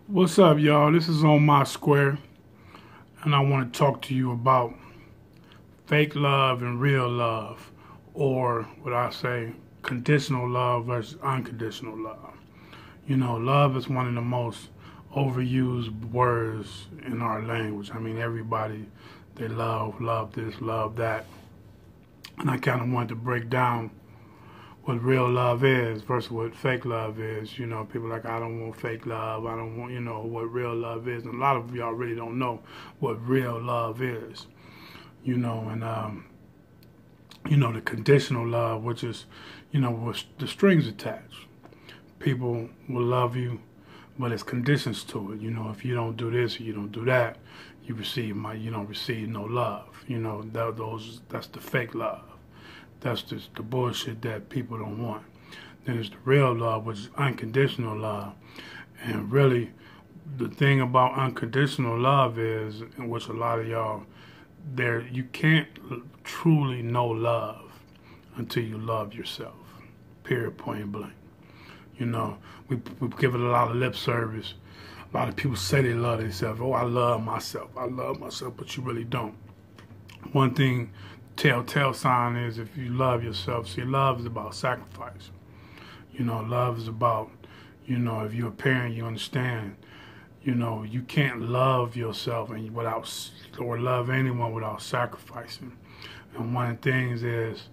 What's up, y'all? This is On My Square, and I want to talk to you about fake love and real love, or what I say, conditional love versus unconditional love. Love is one of the most overused words in our language. I mean, everybody, they love this, love that. And I kind of wanted to break down what real love is versus what fake love is. People like, I don't want fake love. I don't want, what real love is. And a lot of y'all really don't know what real love is. The conditional love, which is, with the strings attached. People will love you, but there's conditions to it. If you don't do this or you don't do that, you don't receive no love. That's the fake love. That's just the bullshit that people don't want. Then there's the real love, which is unconditional love. And really, the thing about unconditional love is, in which a lot of y'all, you can't truly know love until you love yourself. Period, point blank. We give it a lot of lip service. A lot of people say they love themselves. Oh, I love myself, but you really don't. One thing, telltale sign is if you love yourself. See, love is about sacrifice. Love is about, if you're a parent, you understand. You can't love yourself or love anyone without sacrificing. And one of the things is,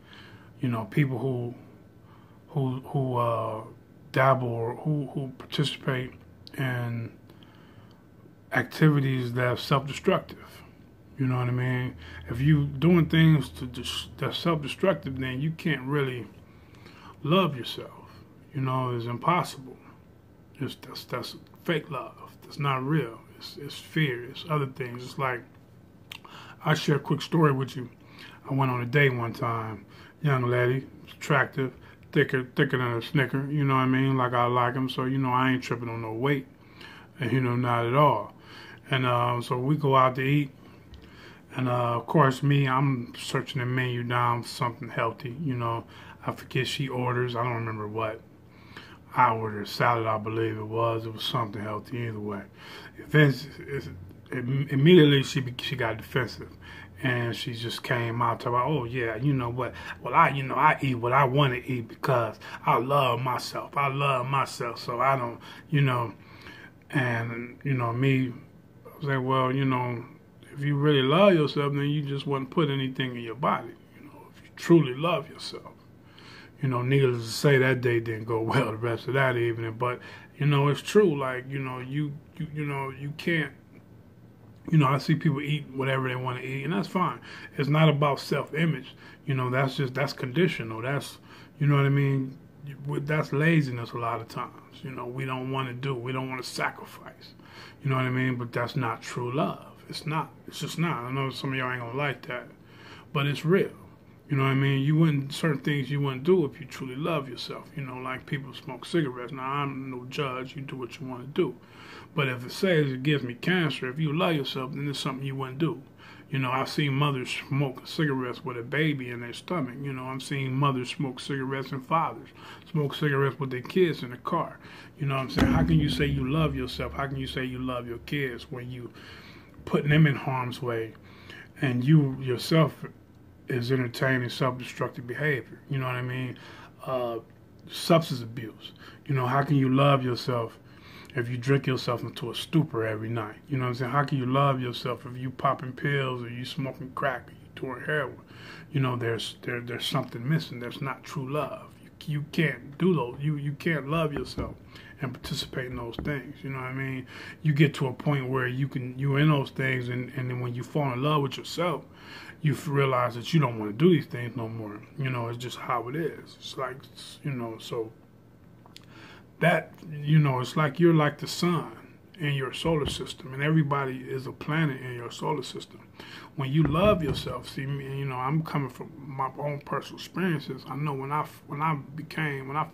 people who dabble or who participate in activities that are self-destructive. You know what I mean? If you doing things that's self-destructive, then you can't really love yourself. It's impossible. That's fake love. That's not real. It's fear. It's other things. It's like, I'll share a quick story with you. I went on a date one time. Young lady, attractive, thicker than a Snicker. You know what I mean? Like I like him, so I ain't tripping on no weight, and not at all. And so we go out to eat. And of course, I'm searching the menu down for something healthy. I forget she orders. I don't remember what. I ordered salad, I believe it was. It was something healthy either way. Immediately she got defensive, and she just came out talking about, oh yeah, you know what? Well, I eat what I want to eat because I love myself. So I don't, and me, I was like, well, if you really love yourself, then you just wouldn't put anything in your body. If you truly love yourself. Needless to say, that day didn't go well the rest of that evening. But it's true. Like you can't. I see people eat whatever they want to eat, and that's fine. It's not about self-image. That's conditional. That's what I mean. That's laziness a lot of times. We don't want to do. We don't want to sacrifice. You know what I mean? But that's not true love. It's not. It's just not. I know some of y'all ain't gonna like that, but it's real. You know what I mean? Certain things you wouldn't do if you truly love yourself. Like people smoke cigarettes. Now, I'm no judge. You do what you want to do. But if it says it gives me cancer, if you love yourself, then it's something you wouldn't do. I've seen mothers smoke cigarettes with a baby in their stomach. I've seen mothers smoke cigarettes and fathers smoke cigarettes with their kids in the car. You know what I'm saying? How can you say you love yourself? How can you say you love your kids when you putting them in harm's way and you yourself is entertaining self-destructive behavior? You know what I mean? Substance abuse. How can you love yourself if you drink yourself into a stupor every night? You know what I'm saying? How can you love yourself if you popping pills or you smoking crack or you doing heroin? There's something missing. There's not true love. You can't do those. You can't love yourself and participate in those things. You know what I mean? You get to a point where you're in those things, and then when you fall in love with yourself, you realize that you don't want to do these things no more. It's just how it is. It's like, so that, it's like you're like the sun in your solar system, and everybody is a planet in your solar system. When you love yourself, see, I'm coming from my own personal experiences. I know when I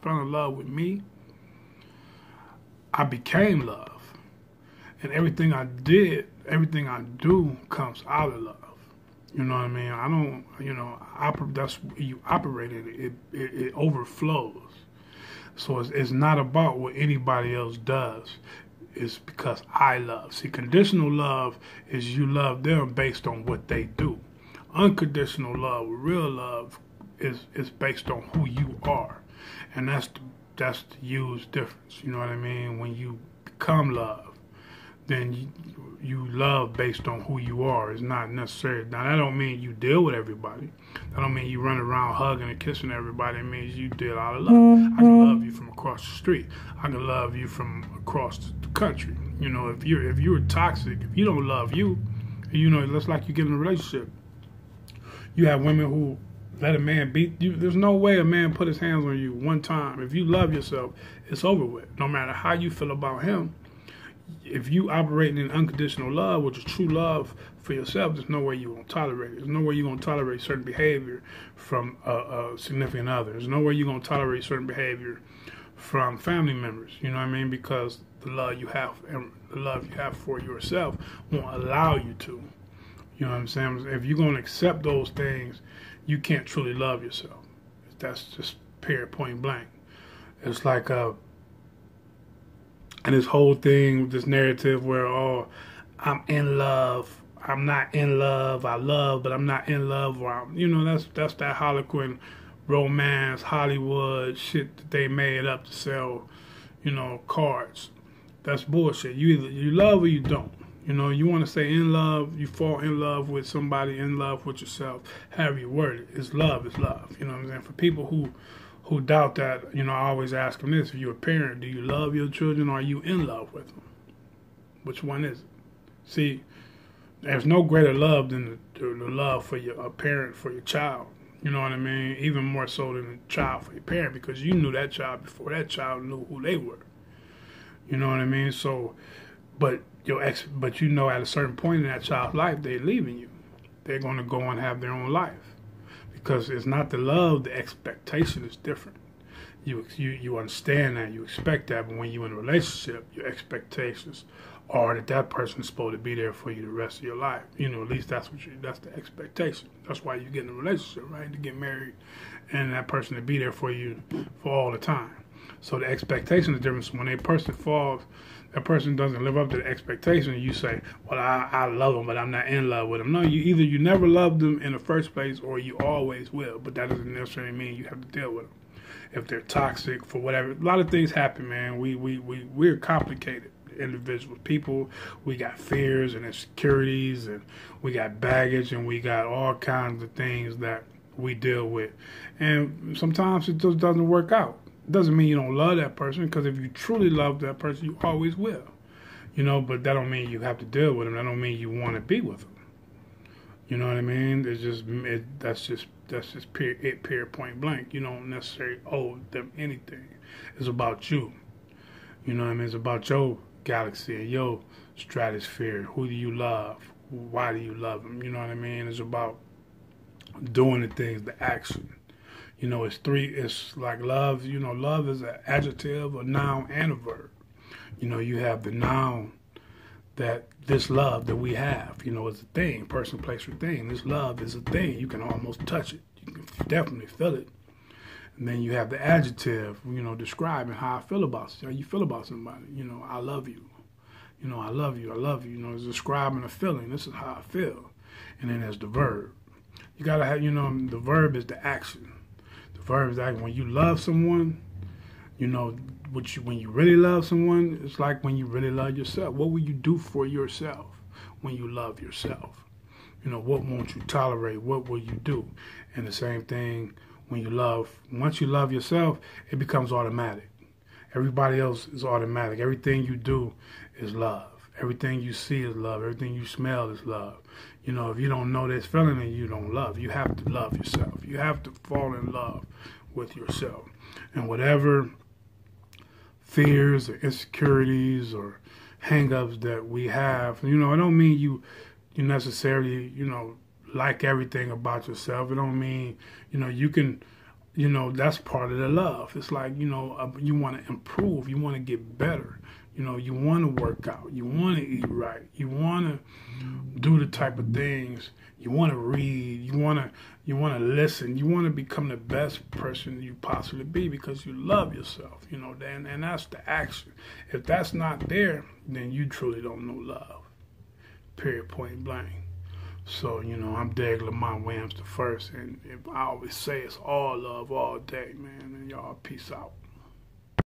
fell in love with me, I became love, and everything I do comes out of love. You know what I mean? I don't, that's you operate in it. It overflows. So it's not about what anybody else does. is because I love. See, conditional love is you love them based on what they do. Unconditional love, real love, is based on who you are, and that's the huge difference. You know what I mean? When you become love, then you love based on who you are. It's not necessary. Now, that don't mean you deal with everybody. That don't mean you run around hugging and kissing everybody. It means you deal out of love. I can love you from across the street. I can love you from across the country. You know, if you're toxic, if you don't love you, you know, it's like you get in a relationship. You have women who let a man beat you. There's no way a man put his hands on you one time. If you love yourself, it's over with. No matter how you feel about him, if you operating in unconditional love, which is true love for yourself, there's no way you're going to tolerate it. There's no way you're going to tolerate certain behavior from a significant other. There's no way you're going to tolerate certain behavior from family members. You know what I mean? Because the love you have and the love you have for yourself won't allow you to. You know what I'm saying? If you're going to accept those things, you can't truly love yourself. That's just period, point blank. It's like and this whole thing, this narrative where, oh, I'm in love, I'm not in love, I love, but I'm not in love. Or you know, that's that Harlequin romance, Hollywood shit that they made up to sell, you know, cards. That's bullshit. You either you love or you don't. You know, you want to say in love, you fall in love with somebody, in love with yourself, however you word it. It's love, it's love. You know what I'm saying? For people who doubt that, you know, I always ask them this: if you're a parent, do you love your children or are you in love with them? Which one is it? See, there's no greater love than the love for a parent for your child. You know what I mean? Even more so than a child for your parent, because you knew that child before that child knew who they were. You know what I mean? So, but you know, at a certain point in that child's life, they're leaving you. They're going to go and have their own life. Because it's not the love, the expectation is different. You understand that, you expect that, but when you're in a relationship, your expectations are that person is supposed to be there for you the rest of your life. You know, at least that's the expectation. That's why you get in a relationship, right? To get married, and that person to be there for you for all the time. So the expectation is different. So when a person falls, that person doesn't live up to the expectation, you say, well, I love them, but I'm not in love with them. No, you never loved them in the first place, or you always will, but that doesn't necessarily mean you have to deal with them. If they're toxic, for whatever, a lot of things happen, man. We're complicated individuals. People, we got fears and insecurities, and we got baggage, and we got all kinds of things that we deal with. And sometimes it just doesn't work out. Doesn't mean you don't love that person, because if you truly love that person, you always will. You know, but that don't mean you have to deal with them. That don't mean you want to be with them. You know what I mean? It's just that's just period point blank. You don't necessarily owe them anything. It's about you. You know what I mean? It's about your galaxy and your stratosphere. Who do you love? Why do you love them? You know what I mean? It's about doing the things, the action. You know, it's like love. You know, love is an adjective, a noun, and a verb. You know, you have the noun, that this love that we have, you know, is a thing, person, place, or thing. This love is a thing. You can almost touch it. You can definitely feel it. And then you have the adjective, you know, describing how I feel about you. How you feel about somebody. You know, I love you. You know, I love you. I love you. You know, it's describing a feeling. This is how I feel. And then there's the verb. You gotta have, you know, the verb is the action. The verb is that when you love someone, you know, when you really love someone, it's like when you really love yourself. What will you do for yourself when you love yourself? You know, what won't you tolerate? What will you do? And the same thing when you love. Once you love yourself, it becomes automatic. Everybody else is automatic. Everything you do is love. Everything you see is love. Everything you smell is love. You know, if you don't know this feeling, then you don't love. You have to love yourself. You have to fall in love with yourself. And whatever fears or insecurities or hang-ups that we have, you know, it don't mean you necessarily, you know, like everything about yourself. It don't mean, you know, you can you know, that's part of the love. It's like, you know, you want to improve, you want to get better, you know, you want to work out, you want to eat right, you want to do the type of things, you want to read, you want to listen, you want to become the best person you possibly be because you love yourself, you know, and that's the action. If that's not there, then you truly don't know love. Period, point blank. So, you know, I'm D.Lamont Williams the first, and I always say it's all love all day, man, and y'all peace out.